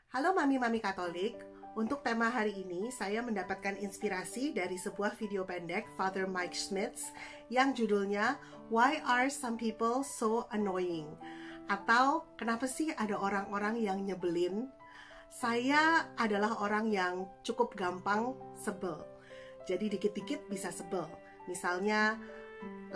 Halo Mami-Mami Katolik, untuk tema hari ini saya mendapatkan inspirasi dari sebuah video pendek Father Mike Schmitz yang judulnya Why Are Some People So Annoying? Atau kenapa sih ada orang-orang yang nyebelin? Saya adalah orang yang cukup gampang sebel, jadi dikit-dikit bisa sebel. Misalnya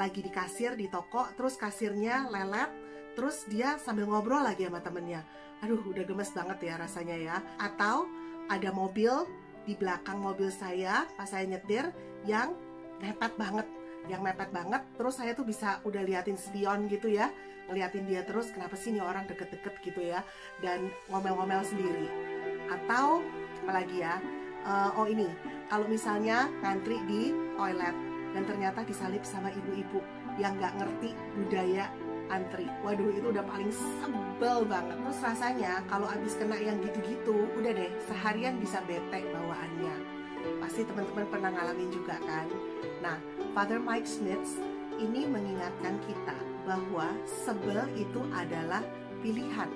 lagi di kasir di toko, terus kasirnya lelet, terus dia sambil ngobrol lagi sama temennya. Aduh, udah gemes banget ya rasanya ya. Atau ada mobil di belakang mobil saya pas saya nyetir yang mepet banget. Terus saya tuh bisa udah liatin spion gitu ya, ngeliatin dia terus, kenapa sih nih orang deket-deket gitu ya, dan ngomel-ngomel sendiri. Atau apalagi ya, ini kalau misalnya ngantri di toilet dan ternyata disalip sama ibu-ibu yang nggak ngerti budaya antri. Waduh, itu udah paling sebel banget. Terus rasanya kalau abis kena yang gitu-gitu, udah deh seharian bisa bete bawaannya. Pasti teman-teman pernah ngalamin juga kan. Nah, Father Mike Schmitz ini mengingatkan kita bahwa sebel itu adalah pilihan.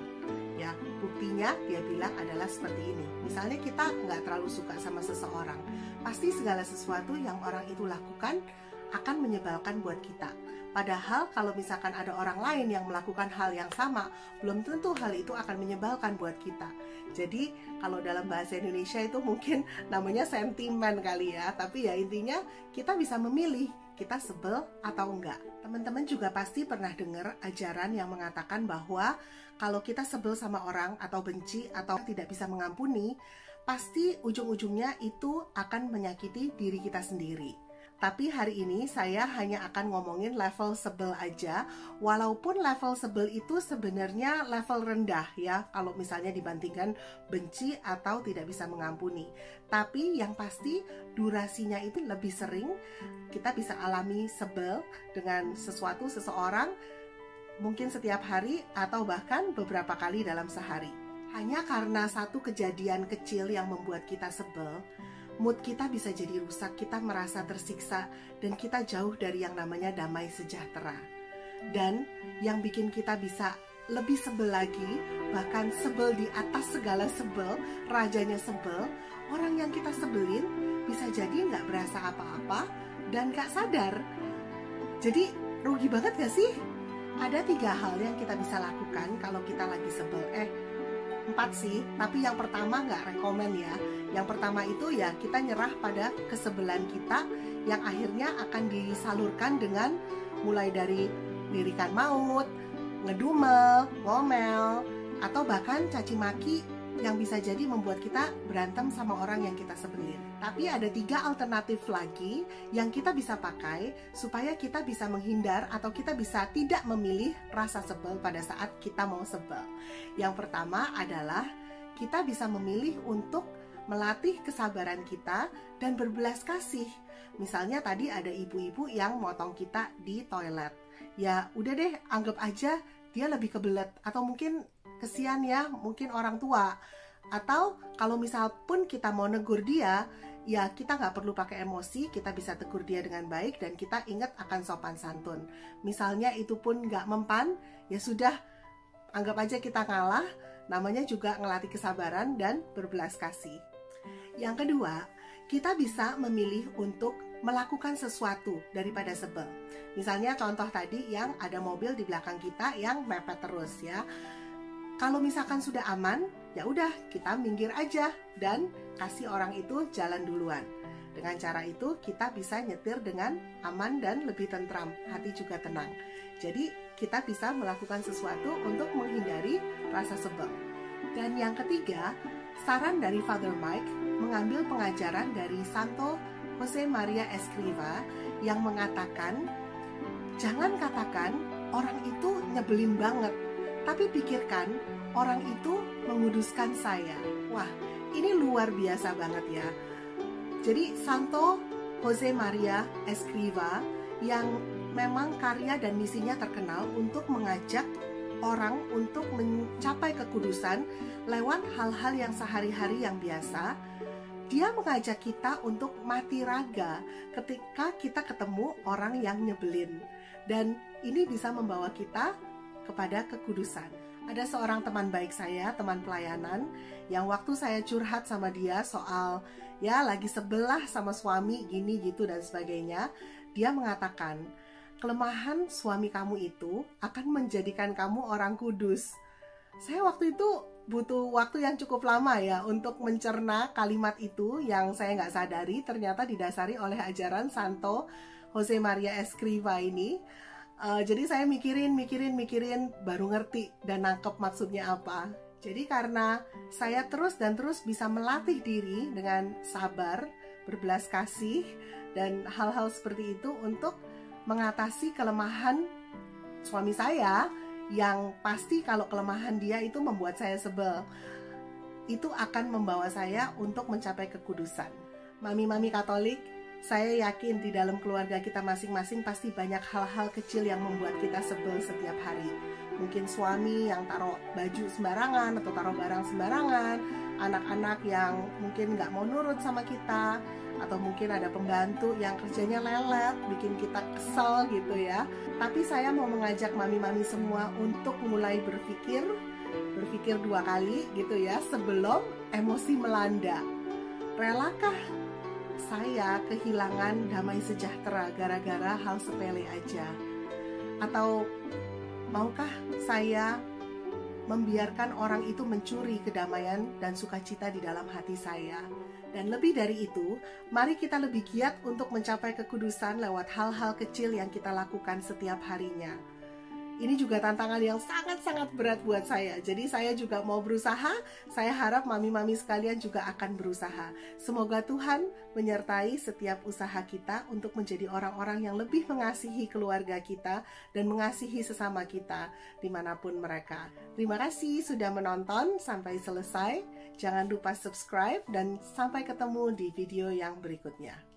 Ya, buktinya dia bilang adalah seperti ini. Misalnya kita nggak terlalu suka sama seseorang, pasti segala sesuatu yang orang itu lakukan akan menyebalkan buat kita. Padahal kalau misalkan ada orang lain yang melakukan hal yang sama, belum tentu hal itu akan menyebalkan buat kita. Jadi kalau dalam bahasa Indonesia itu mungkin namanya sentimen kali ya. Tapi ya intinya kita bisa memilih kita sebel atau enggak. Teman-teman juga pasti pernah dengar ajaran yang mengatakan bahwa kalau kita sebel sama orang atau benci atau tidak bisa mengampuni, pasti ujung-ujungnya itu akan menyakiti diri kita sendiri. Tapi hari ini saya hanya akan ngomongin level sebel aja, walaupun level sebel itu sebenarnya level rendah ya, kalau misalnya dibandingkan benci atau tidak bisa mengampuni. Tapi yang pasti durasinya itu lebih sering, kita bisa alami sebel dengan seseorang, mungkin setiap hari atau bahkan beberapa kali dalam sehari. Hanya karena satu kejadian kecil yang membuat kita sebel, mood kita bisa jadi rusak, kita merasa tersiksa, dan kita jauh dari yang namanya damai sejahtera. Dan yang bikin kita bisa lebih sebel lagi, bahkan sebel di atas segala sebel, rajanya sebel, orang yang kita sebelin bisa jadi nggak berasa apa-apa dan nggak sadar. Jadi rugi banget gak sih? Ada 3 hal yang kita bisa lakukan kalau kita lagi sebel. 4 sih, tapi yang pertama nggak rekomen ya. Yang pertama itu ya kita nyerah pada kesebelan kita yang akhirnya akan disalurkan dengan mulai dari lirikan maut, ngedumel, ngomel, atau bahkan caci maki yang bisa jadi membuat kita berantem sama orang yang kita sebelin. Tapi ada 3 alternatif lagi yang kita bisa pakai supaya kita bisa menghindar atau kita bisa tidak memilih rasa sebel pada saat kita mau sebel. Yang pertama adalah kita bisa memilih untuk melatih kesabaran kita dan berbelas kasih. Misalnya tadi ada ibu-ibu yang motong kita di toilet. Ya udah deh, anggap aja dia lebih kebelet, atau mungkin kesian ya, mungkin orang tua. Atau kalau misal pun kita mau negur dia, ya kita nggak perlu pakai emosi, kita bisa tegur dia dengan baik dan kita ingat akan sopan santun. Misalnya itu pun nggak mempan, ya sudah, anggap aja kita ngalah, namanya juga ngelatih kesabaran dan berbelas kasih. Yang kedua, kita bisa memilih untuk melakukan sesuatu daripada sebel. Misalnya contoh tadi yang ada mobil di belakang kita yang mepet terus ya. Kalau misalkan sudah aman, ya udah kita minggir aja dan kasih orang itu jalan duluan. Dengan cara itu kita bisa nyetir dengan aman dan lebih tentram, hati juga tenang. Jadi kita bisa melakukan sesuatu untuk menghindari rasa sebel. Dan yang ketiga, saran dari Father Mike mengambil pengajaran dari Santo Jose Maria Escriva yang mengatakan, jangan katakan orang itu nyebelin banget, tapi pikirkan orang itu menguduskan saya. Wah, ini luar biasa banget ya. Jadi Santo Jose Maria Escriva yang memang karya dan misinya terkenal untuk mengajak orang untuk mencapai kekudusan lewat hal-hal yang sehari-hari yang biasa. Dia mengajak kita untuk mati raga ketika kita ketemu orang yang nyebelin. Dan ini bisa membawa kita kepada kekudusan. Ada seorang teman baik saya, teman pelayanan, yang waktu saya curhat sama dia soal ya lagi sebelah sama suami gini gitu dan sebagainya, dia mengatakan, kelemahan suami kamu itu akan menjadikan kamu orang kudus. Saya waktu itu butuh waktu yang cukup lama ya untuk mencerna kalimat itu yang saya nggak sadari ternyata didasari oleh ajaran Santo Jose Maria Escrivá ini. Jadi saya mikirin baru ngerti dan nangkep maksudnya apa. Jadi karena saya terus bisa melatih diri dengan sabar, berbelas kasih, dan hal-hal seperti itu untuk mengatasi kelemahan suami saya yang pasti kalau kelemahan dia itu membuat saya sebel. Itu akan membawa saya untuk mencapai kekudusan. Mami-mami Katolik, saya yakin di dalam keluarga kita masing-masing pasti banyak hal-hal kecil yang membuat kita sebel setiap hari. Mungkin suami yang taruh baju sembarangan atau taruh barang sembarangan, anak-anak yang mungkin nggak mau nurut sama kita, atau mungkin ada pembantu yang kerjanya lelet, bikin kita kesel gitu ya. Tapi saya mau mengajak mami-mami semua untuk mulai berpikir 2 kali gitu ya sebelum emosi melanda. Relakah saya kehilangan damai sejahtera gara-gara hal sepele aja? Atau maukah saya membiarkan orang itu mencuri kedamaian dan sukacita di dalam hati saya? Dan lebih dari itu, mari kita lebih giat untuk mencapai kekudusan lewat hal-hal kecil yang kita lakukan setiap harinya. Ini juga tantangan yang sangat-sangat berat buat saya. Jadi saya juga mau berusaha. Saya harap mami-mami sekalian juga akan berusaha. Semoga Tuhan menyertai setiap usaha kita untuk menjadi orang-orang yang lebih mengasihi keluarga kita dan mengasihi sesama kita dimanapun mereka. Terima kasih sudah menonton sampai selesai. Jangan lupa subscribe dan sampai ketemu di video yang berikutnya.